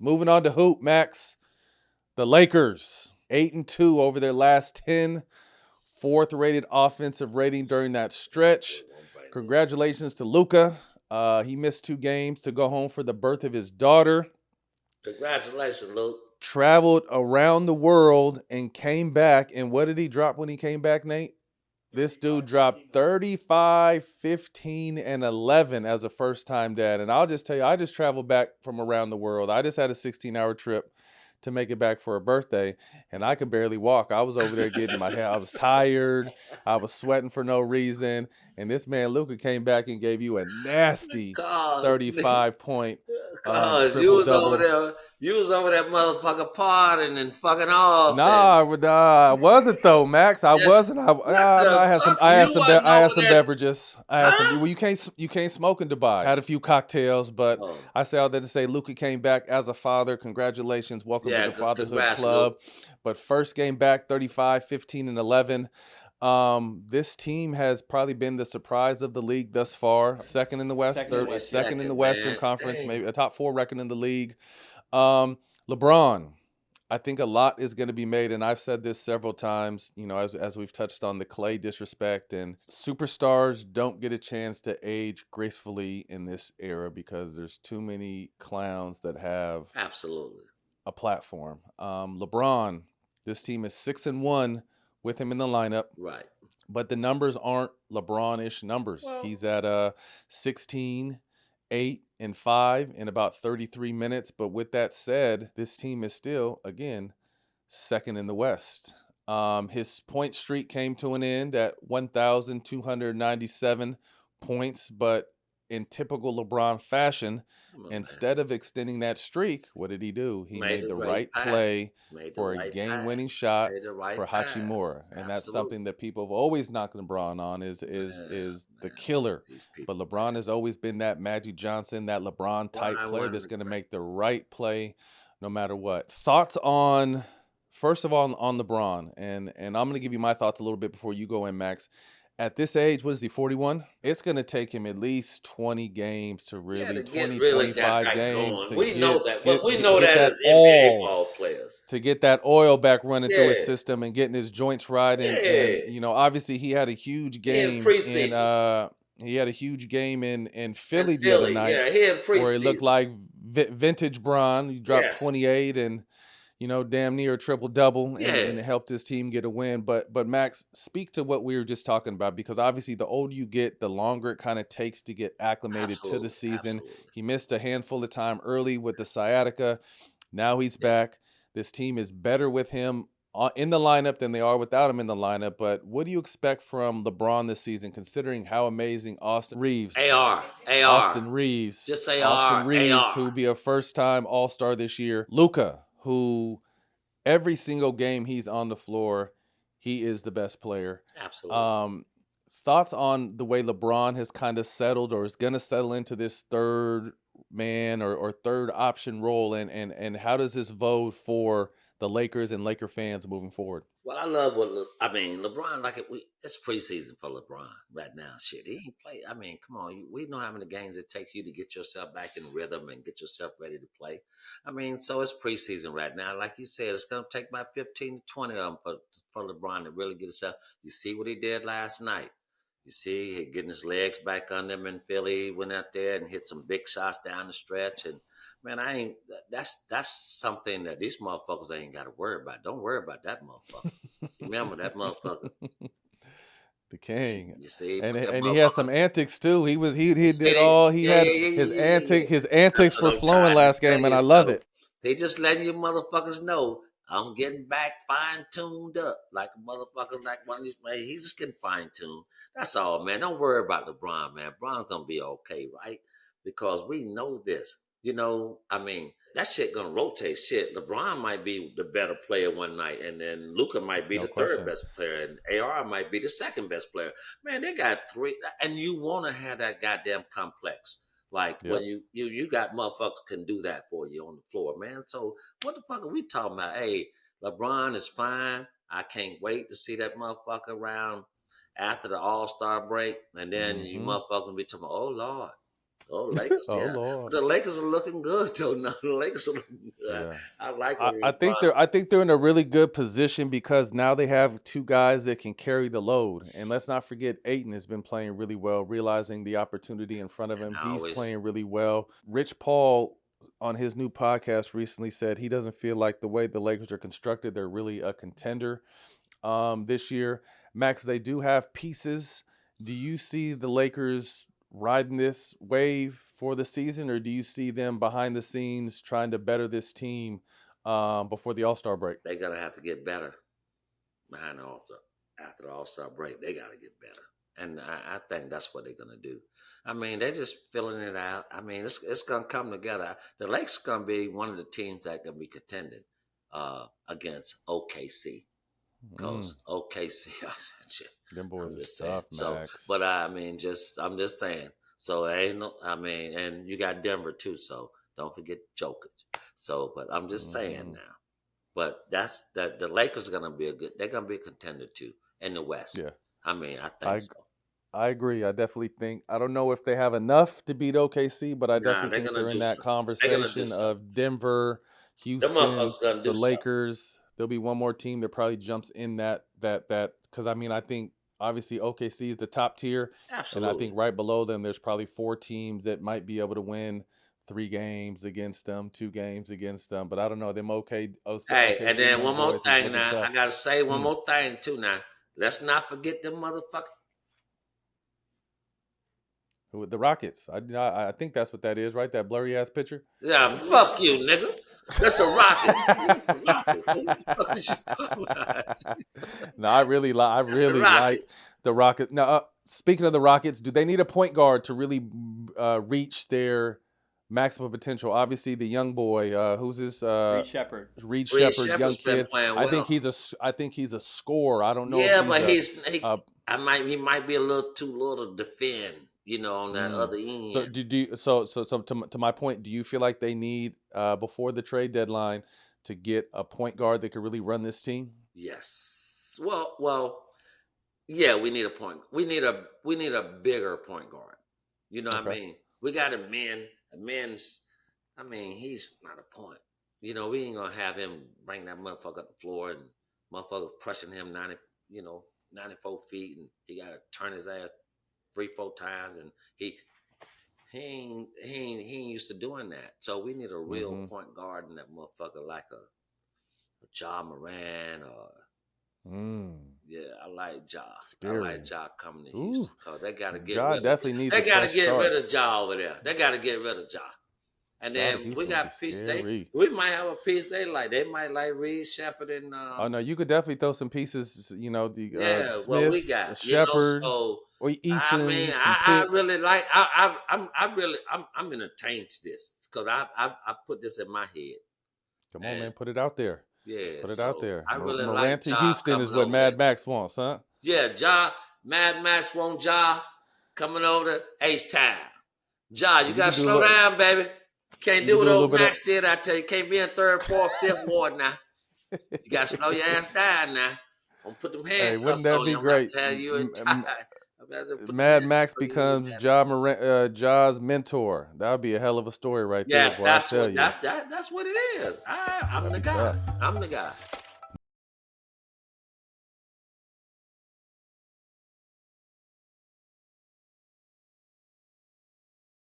Moving on to hoop, Max. The Lakers, 8-2 over their last 10. Fourth rated offensive rating during that stretch. Congratulations to Luka. He missed 2 games to go home for the birth of his daughter. Congratulations, Luke. Traveled around the world and came back. And what did he drop when he came back, Nate? This dude dropped 35, 15, and 11 as a first-time dad. And I'll just tell you, I just traveled back from around the world. I just had a 16-hour trip to make it back for a birthday, and I could barely walk. I was over there getting my hair. I was tired. I was sweating for no reason. And this man, Luka, came back and gave you a nasty 35-point triple-double. You was over there motherfucker partying and fucking off. Nah, I wasn't though, Max. I wasn't. I had some. I had some beverages. I had some. Well, you can't smoke in Dubai. Had a few cocktails, but I say all that to say, Luka came back as a father. Congratulations, welcome to the Fatherhood Club. Luke. But first game back, 35, 15, and 11. This team has probably been the surprise of the league thus far. Second in the West, second in the Western Conference, maybe a top 4 record in the league. LeBron. I think a lot is going to be made, and I've said this several times, you know, as we've touched on the Clay disrespect, and superstars don't get a chance to age gracefully in this era because there's too many clowns that have a platform. LeBron, this team is 6-1 with him in the lineup. Right. But the numbers aren't LeBron-ish numbers. Well, he's at 16, 8, and 5 in about 33 minutes. But with that said, this team is still, again, second in the West. His point streak came to an end at 1,297 points. But in typical LeBron fashion, instead of extending that streak, what did he do? He made the right play for a game-winning shot for Hachimura. And that's something that people have always knocked LeBron on is the killer. But LeBron has always been that Magic Johnson, that LeBron-type player that's going to make the right play no matter what. Thoughts on, first of all, on LeBron. And I'm going to give you my thoughts a little bit before you go in, Max. At this age, what is he, 41? It's going to take him at least 20 games to really, 25 games to we know that as NBA ball players. To get that oil back running through his system and getting his joints right. And you know, obviously he had a huge game he had a huge game in Philly the other night where he looked like vintage Bron. He dropped 28 and, you know, damn near a triple-double, and it helped his team get a win. But Max, speak to what we were just talking about, because obviously the older you get, the longer it kind of takes to get acclimated to the season. He missed a handful of time early with the sciatica. Now he's back. This team is better with him in the lineup than they are without him in the lineup. But what do you expect from LeBron this season, considering how amazing Austin Reaves, Austin Reaves, just say Austin Reaves, who will be a first-time All-Star this year, Luka, who every single game he's on the floor, he is the best player. Absolutely. Thoughts on the way LeBron has kind of settled or is going to settle into this third man or third option role, and how does this vote for the Lakers and Laker fans moving forward? Well, I love LeBron. It's preseason for LeBron right now. Shit, he ain't play. I mean, come on, we know how many games it takes you to get yourself back in rhythm and get yourself ready to play. I mean, so it's preseason right now. Like you said, it's gonna take about 15 to 20 of them for LeBron to really get himself. You see what he did last night. You see, he getting his legs back on them in Philly. He went out there and hit some big shots down the stretch. And man, that's something that these motherfuckers ain't got to worry about. Don't worry about that motherfucker. Remember that motherfucker. The king. You see, and he has some antics too. He had his antics were flowing last game, and I love it. They just letting you motherfuckers know I'm getting back fine tuned up like a motherfucker, like one of these. Man, he's just getting fine tuned. That's all, man. Don't worry about LeBron, man. LeBron's gonna be okay, right? Because we know this. You know, I mean, that shit gonna rotate. Shit, LeBron might be the better player one night, and then Luka might be the third best player, and AR might be the second best player. Man, they got 3, and you want to have that goddamn complex. Like when you got motherfuckers can do that for you on the floor, man. So what the fuck are we talking about? Hey, LeBron is fine. I can't wait to see that motherfucker around after the All-Star break, and then you motherfuckers be talking about, oh Lord. Oh, Lakers, Oh yeah. Lord. But the Lakers are looking good, though. No, the Lakers are looking good. Yeah. I like I, what I think LeBron's. they're in a really good position because now they have two guys that can carry the load. And let's not forget Ayton has been playing really well, realizing the opportunity in front of And him. I He's always, playing really well. Rich Paul on his new podcast recently said he doesn't feel like the way the Lakers are constructed, they're really a contender this year. Max, they do have pieces. Do you see the Lakers riding this wave for the season, or do you see them behind the scenes trying to better this team before the All-Star break? they're gonna have to get better behind the All-Star. After the All-Star break, they got to get better, and I think that's what they're gonna do. I mean, they're just filling it out. I mean, it's gonna come together. The Lakers gonna be one of the teams that can be contended against OKC. Because OKC, Them boys I'm is just saying. tough, So, Max. but I mean, I'm just saying. So ain't no, I mean, and you got Denver too. So don't forget Jokic. So, but I'm just saying now. But that's that. The Lakers are gonna be they're gonna be a contender too in the West. Yeah, I mean, I think so. I agree. I definitely think I don't know if they have enough to beat OKC, but I Nah, definitely they're think gonna they're in do that something. They're gonna do conversation something. of Denver, Them Houston, motherfuckers gonna do the something. Lakers. There'll be one more team that probably jumps in that because I mean I think obviously OKC is the top tier, Absolutely. and I think right below them there's probably 4 teams that might be able to win 3 games against them, 2 games against them, but I don't know them. Hey, OKC and then young one more boys is thing looking now. tough. I gotta say one more thing too now. Let's not forget them motherfuckers. With the Rockets, I think that's what that is, right? That blurry ass picture. Yeah, fuck you, nigga. That's a Rocket. No, I really like the Rockets. Now, speaking of the Rockets, do they need a point guard to really reach their maximum potential? Obviously, the young boy, who's this? Reed Shepherd, young kid. Well. I think he's a scorer. I don't know Yeah, if but he might be a little too little to defend. On that other end. So to my point, do you feel like they need before the trade deadline to get a point guard that could really run this team? Yes. Well, yeah, we need a point. We need a bigger point guard. You know what I mean? We got a men's. I mean, he's not a point. We ain't gonna have him bring that motherfucker up the floor and motherfucker crushing him 94 feet, and he gotta turn his ass 3-4 times, and he ain't used to doing that. So we need a real point guard in that motherfucker, like a Ja Moran or yeah, I like Ja. Scary. I like Ja coming to Houston because they gotta get Ja rid definitely of, needs they a gotta fresh get start. rid of Ja over there. They gotta get rid of Ja. And then we got a piece. We might have a piece they might like Reed Shepherd and. Oh no, you could definitely throw some pieces. Smith, well, we got Shepherd, so or Eason. I mean, some I picks. really like. I'm entertained to this because I put this in my head. Come on, man, put it out there. Yeah, put it out there. I really Moran like to Ja Houston is what Mad Max wants, huh? Yeah, Mad Max wants Ja coming over to H-Town. Ja, you gotta slow down, baby. Can't do what old Max did. I tell you, can't be in 3rd, 4th, 5th ward now. You gotta slow your ass down now. I'm put them handcuffs on you. I'm about to have you in tie. Mad Max becomes Ja's mentor. That would be a hell of a story right there. Yes, that's what it is. I'm the guy. I'm the guy.